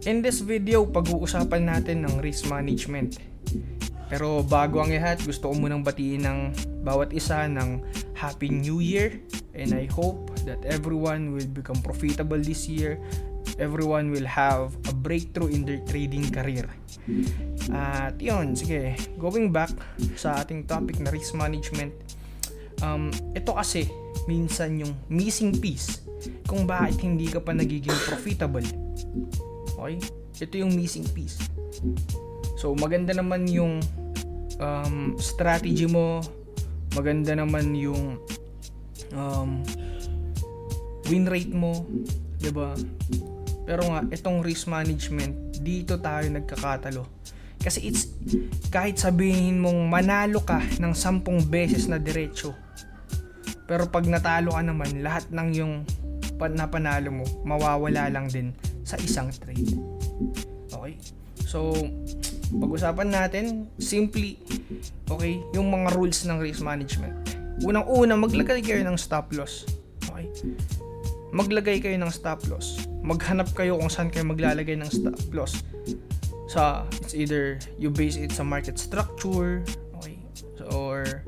In this video, pag-uusapan natin ng risk management. Pero bago ang lahat, gusto ko munang batiin ng bawat isa ng Happy New Year. And I hope that everyone will become profitable this year. Everyone will have a breakthrough in their trading career. At yun, sige, going back sa ating topic na risk management. Ito kasi, minsan yung missing piece kung bakit hindi ka pa nagiging profitable. Okay? Ito yung missing piece. So, maganda naman yung strategy mo. Maganda naman yung win rate mo. Diba? Pero nga, itong risk management, dito tayo nagkakatalo. Kasi kahit sabihin mong manalo ka ng 10 beses na diretso, pero pag natalo ka naman, lahat ng yung napanalo mo, mawawala lang din sa isang trade. Okay? So, pag-usapan natin, simply, okay, yung mga rules ng risk management. Unang-una, maglagay kayo ng stop loss. Okay? Maglagay kayo ng stop loss. Maghanap kayo kung saan kayo maglalagay ng stop loss. It's either you base it sa market structure, okay? Or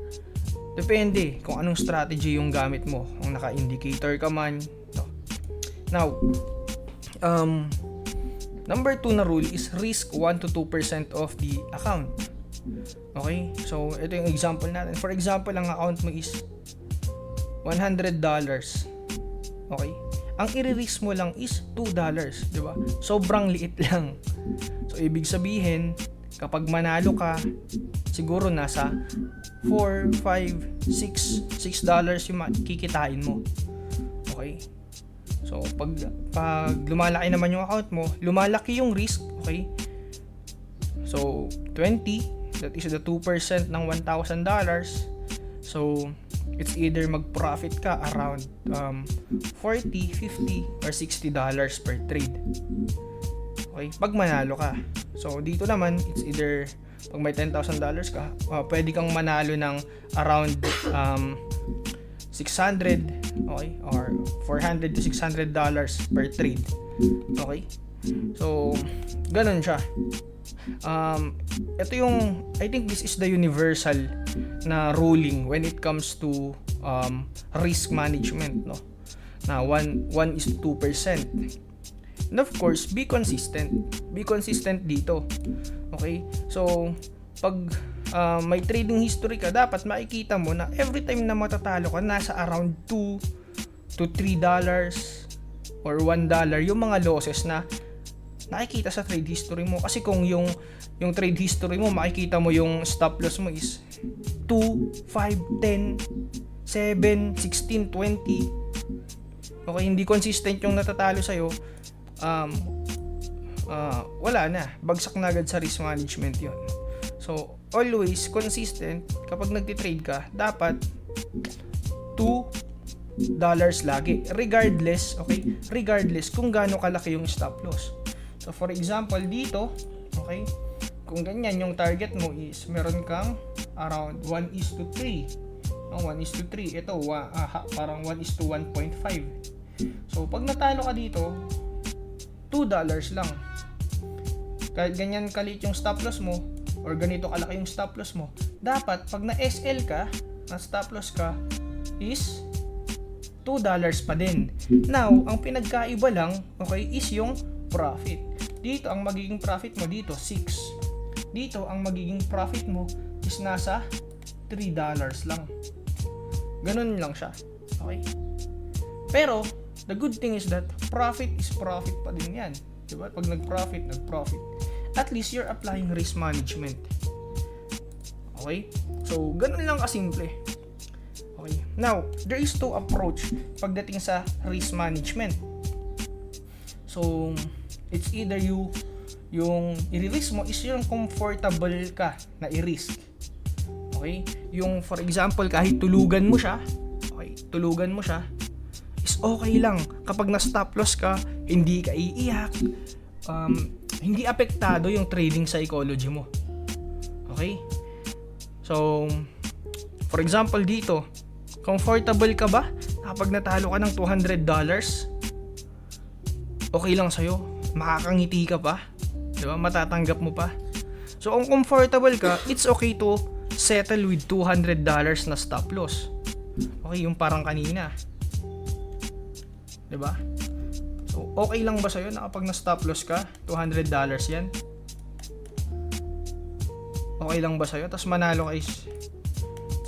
depende kung anong strategy yung gamit mo. Kung naka-indicator ka man. Now, number 2 na rule is risk 1 to 2% of the account. Okay? So, ito yung example natin. For example, ang account mo is $100. Okay? Ang i-risk mo lang is $2, di ba? Sobrang liit lang. So, ibig sabihin, kapag manalo ka, siguro nasa $4, $5, $6 yung kikitain mo. Okay? So, pag lumalaki naman yung account mo, lumalaki yung risk, okay? So, 20, that is the 2% ng $1,000. So, it's either mag-profit ka around $40, $50, or $60 per trade. Okay? Pag manalo ka. So, dito naman, it's either pag may $10,000 ka, pwede kang manalo ng around $600, okay, or $400 to $600 per trade. Okay? So, ganun siya. Ito yung, I think this is the universal na ruling when it comes to risk management, no? Na 1 is 2%. And of course, be consistent. Be consistent dito. Okay? So, pag may trading history ka, dapat makikita mo na every time na matatalo ka, nasa around $2 to $3 or $1 yung mga losses na nakikita sa trade history mo. Kasi kung yung trade history mo, makikita mo yung stop loss mo is 2, 5, 10, 7, 16, 20. Okay, hindi consistent yung natatalo sa'yo, wala na. Bagsak na agad sa risk management yon. So, always consistent kapag nagtitrade ka, dapat $2 lagi. Regardless, okay? Regardless kung gaano kalaki yung stop loss. So, for example, dito, okay, kung ganyan yung target mo is meron kang around 1:3. No, 1:3. Ito, parang 1:1.5. So, pag natalo ka dito, $2 lang. Kahit ganyan kalit yung stop loss mo, or ganito kalaki yung stop loss mo, dapat pag na-SL ka, na stop loss ka, is $2 pa din. Now, ang pinagkaiba lang, okay, is yung profit. Dito, ang magiging profit mo dito, 6. Dito, ang magiging profit mo is nasa $3 lang. Ganun lang siya. Okay? Pero, the good thing is that profit is profit pa din yan. Diba? Pag nag-profit. At least you're applying risk management. Okay? So, ganun lang kasimple. Okay. Now, there is 2 approach pagdating sa risk management. So, it's either yung i-risk mo is yung comfortable ka na i-risk. Okay? Yung for example, kahit tulugan mo siya, is okay lang. Kapag na-stop loss ka, hindi ka iiyak. Hindi apektado yung trading psychology mo. Okay? So, for example dito, comfortable ka ba kapag natalo ka ng $200? Okay lang sa'yo. makakangiti ka pa, 'di ba? Matatanggap mo pa. So kung comfortable ka, it's okay to settle with $200 na stop loss. Okay, yung parang kanina. 'Di ba? So okay lang ba sa'yo na kapag na stop loss ka, $200 yan? Okay lang ba sa'yo? Tapos manalo ka is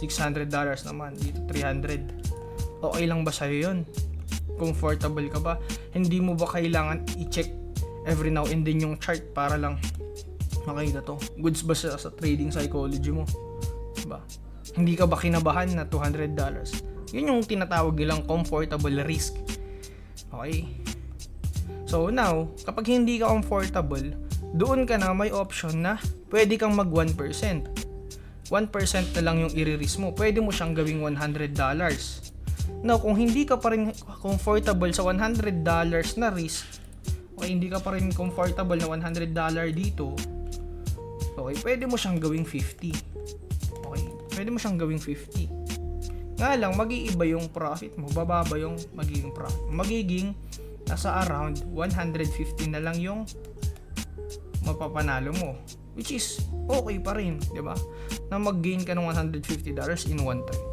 $600 naman, dito $300. Okay lang ba sa'yo yun? Comfortable ka ba? Hindi mo ba kailangan i-check every now and then yung chart para lang okay na to? Goods ba sa trading psychology mo? Diba? Hindi ka ba kinabahan na $200? Yun yung tinatawag nilang comfortable risk. Okay? So now, kapag hindi ka comfortable, doon ka na may option na pwede kang mag 1%. 1% na lang yung i-risk mo. Pwede mo siyang gawing $100. Now, kung hindi ka pa rin comfortable sa $100 na risk, okay, hindi ka pa rin comfortable na $100 dito, okay, pwede mo siyang gawing 50. Okay, pwede mo siyang gawing 50. Nga lang, mag-iiba yung profit mo, bababa yung magiging profit. Magiging nasa around 150 na lang yung mapapanalo mo, which is okay pa rin, di ba? Na mag-gain ka ng $150 in one time.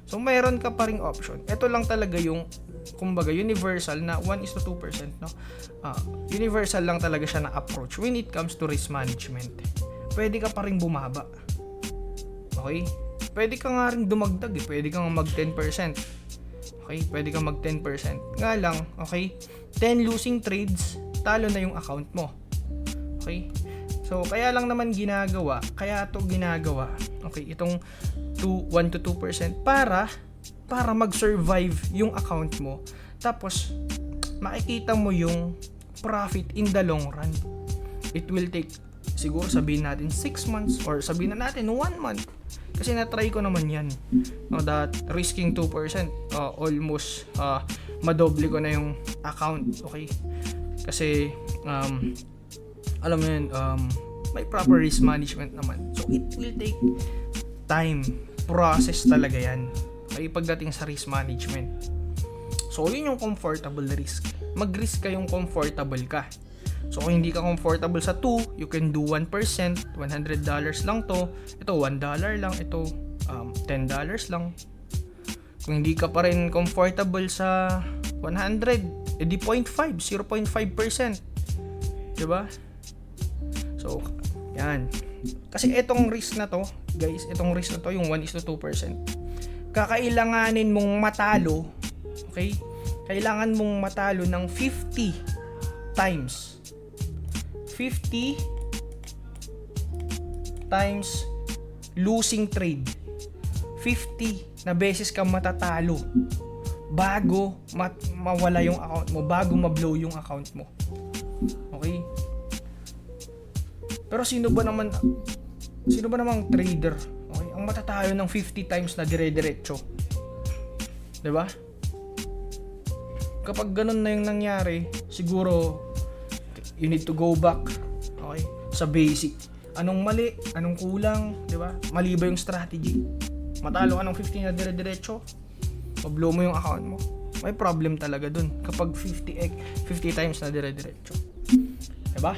So, mayroon ka pa ring option. Ito lang talaga yung, kumbaga, universal na 1:2%, no? Universal lang talaga siya na approach when it comes to risk management. Pwede ka pa ring bumaba. Okay? Pwede ka nga ring dumagdag, eh. Pwede ka nga mag 10%. Okay? Pwede ka mag 10%. Nga lang, okay? 10 losing trades, talo na yung account mo. Okay? So, kaya lang naman ginagawa, okay, itong 1-2% para mag-survive yung account mo. Tapos, makikita mo yung profit in the long run. It will take, siguro sabihin natin 6 months or sabihin na natin 1 month. Kasi na-try ko naman yan. No, that risking 2%, almost madoble ko na yung account. Okay? Kasi, alam mo yun, may proper risk management naman. So, it will take time. Process talaga yan. Okay, pagdating sa risk management. So, yun yung comfortable risk. Mag-risk ka yung comfortable ka. So, kung hindi ka comfortable sa 2, you can do 1%. $100 lang to. Ito, $1 lang. Ito, $10 lang. Kung hindi ka pa rin comfortable sa 100, edi 0.5%. Diba? So, yan. Kasi itong risk na to, guys, yung 1:2%. Kakailanganin mong matalo, okay? Kailangan mong matalo ng 50 times. 50 times losing trade. 50 na beses kang matatalo bago mawala yung account mo, bago ma-blow yung account mo. Okay? Pero sino ba namang trader, okay, ang matatalo ng 50 times na dire-diretso? 'Di ba? Kapag ganun na yung nangyari, siguro you need to go back, okay, sa basic. Anong mali, anong kulang, 'di ba? Mali ba yung strategy? Matalo ka ng 50 na dire-diretso, ma-blow mo yung account mo. May problem talaga dun kapag 50 times na dire-diretso. 'Di ba?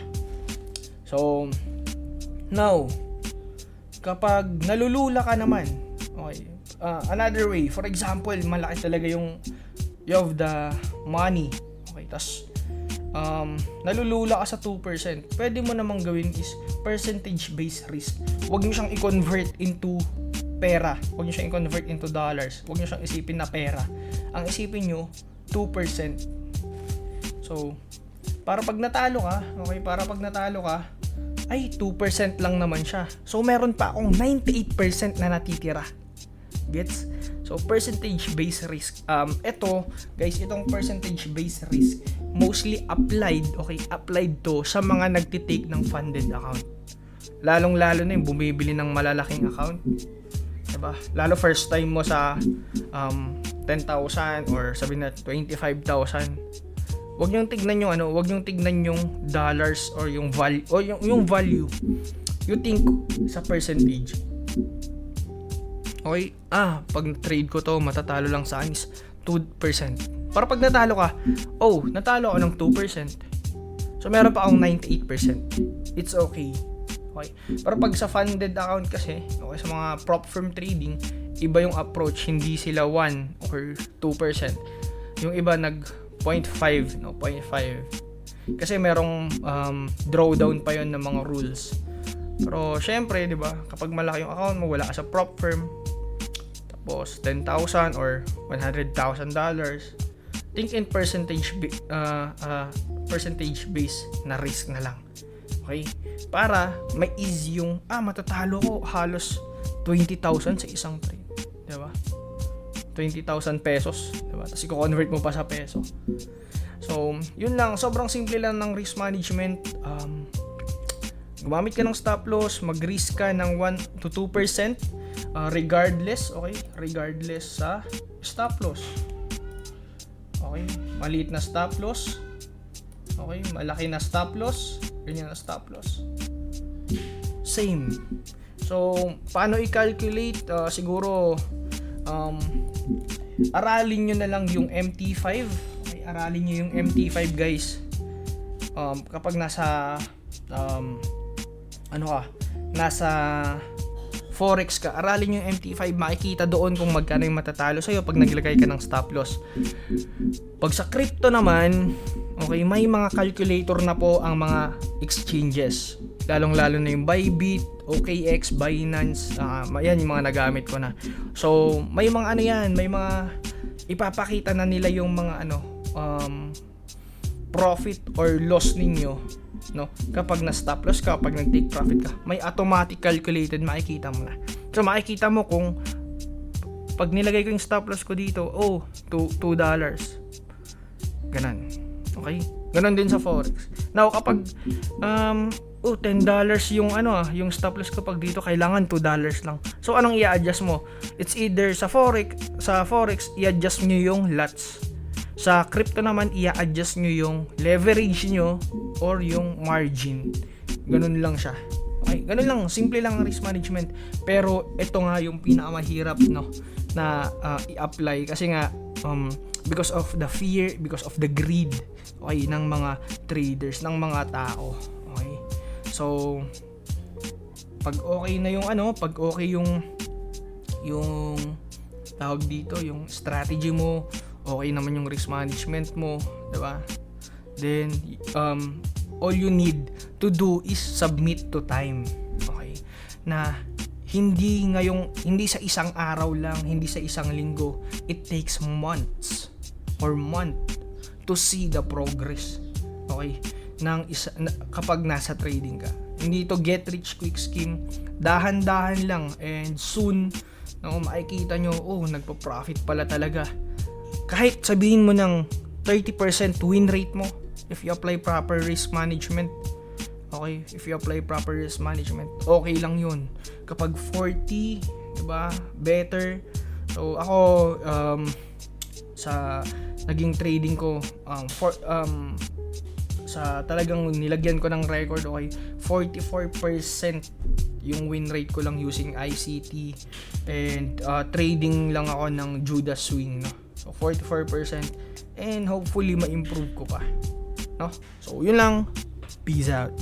So, now, kapag nalulula ka naman, okay, another way, for example, malaki talaga yung you have the money, okay, tas nalulula ka sa 2%, pwede mo namang gawin is percentage-based risk. Huwag nyo siyang i-convert into pera, huwag nyo siyang i-convert into dollars, huwag nyo siyang isipin na pera. Ang isipin nyo, 2%. So, para pag natalo ka, ay 2% lang naman siya. So, meron pa akong 98% na natitira. Gets? So, percentage-based risk. Ito, guys, itong percentage-based risk, mostly applied to sa mga nagtitake ng funded account. Lalong-lalo na yung bumibili ng malalaking account. Diba? Lalo first time mo sa 10,000 or sabihin na 25,000. Huwag niyong tignan yung dollars or yung value o yung value. You think sa percentage. Okay, pag trade ko to, matatalo lang sa akin is 2%. Para pag natalo ka, natalo ako ng 2%. So meron pa akong 98%. It's okay. Okay. Pero pag sa funded account kasi, okay, sa mga prop firm trading, iba yung approach, hindi sila 1 or 2%. Yung iba nag 0.5, no, 0.5. Kasi merong drawdown pa yon ng mga rules. Pero syempre, 'di ba, kapag malaki yung account mo, wala ka sa prop firm, tapos 10,000 or $100,000, think in percentage base na risk na lang. Okay? Para may easy yung matatalo ko halos 20,000 sa isang trade, 'di ba? 20,000 pesos, 'di ba? Tapos i-convert mo pa sa peso. So, yun lang, sobrang simple lang ng risk management. Gumamit ka ng stop loss, mag-risk ka ng 1 to 2% regardless, okay? Regardless sa stop loss. Okay? Maliit na stop loss. Okay? Malaki na stop loss. Ganyan na stop loss. Same. So, paano i-calculate? Siguro, aralin nyo na lang yung MT5. Okay? Aralin nyo yung MT5, guys. Kapag nasa nasa forex ka, aralin yung MT5, makikita doon kung magkano yung matatalo sa'yo pag naglagay ka ng stop loss. Pag sa crypto naman, okay, may mga calculator na po ang mga exchanges, lalong-lalo na yung Bybit, OKX, Binance, yan yung mga nagamit ko na. So, may mga may mga ipapakita na nila yung mga profit or loss ninyo, no, kapag na stop loss ka, kapag nag-take profit ka, may automatic calculated, makikita mo na. So makikita mo kung pag nilagay ko yung stop loss ko dito, $2. Ganun. Okay? Ganun din sa forex. Now kapag $10 yung yung stop loss ko, pag dito kailangan $2 lang. So anong i-adjust mo? It's either sa forex i-adjust nyo yung lots. Sa crypto naman, i-adjust nyo yung leverage nyo or yung margin. Ganun lang siya. Okay? Ganun lang. Simple lang ang risk management. Pero ito nga yung pinakamahirap, no, na i-apply. Kasi nga, because of the fear, because of the greed, okay, ng mga traders, ng mga tao. Okay? So, pag okay na yung pag okay yung tawag dito, yung strategy mo, okay naman yung risk management mo, 'di ba? Then all you need to do is submit to time. Okay? Na hindi sa isang araw lang, hindi sa isang linggo. It takes months to see the progress. Okay? Kapag nasa trading ka. Hindi to get rich quick scheme. Dahan-dahan lang and soon makikita nyo, nagpo-profit pala talaga. Kahit sabihin mo ng 30% win rate mo, if you apply proper risk management, okay, okay lang yun. Kapag 40, diba, better. So ako, sa naging trading ko, sa talagang nilagyan ko ng record, okay, 44% yung win rate ko lang using ICT, and trading lang ako ng Judas swing, no? So 44%, and hopefully ma-improve ko pa, no? So yun lang. Peace out.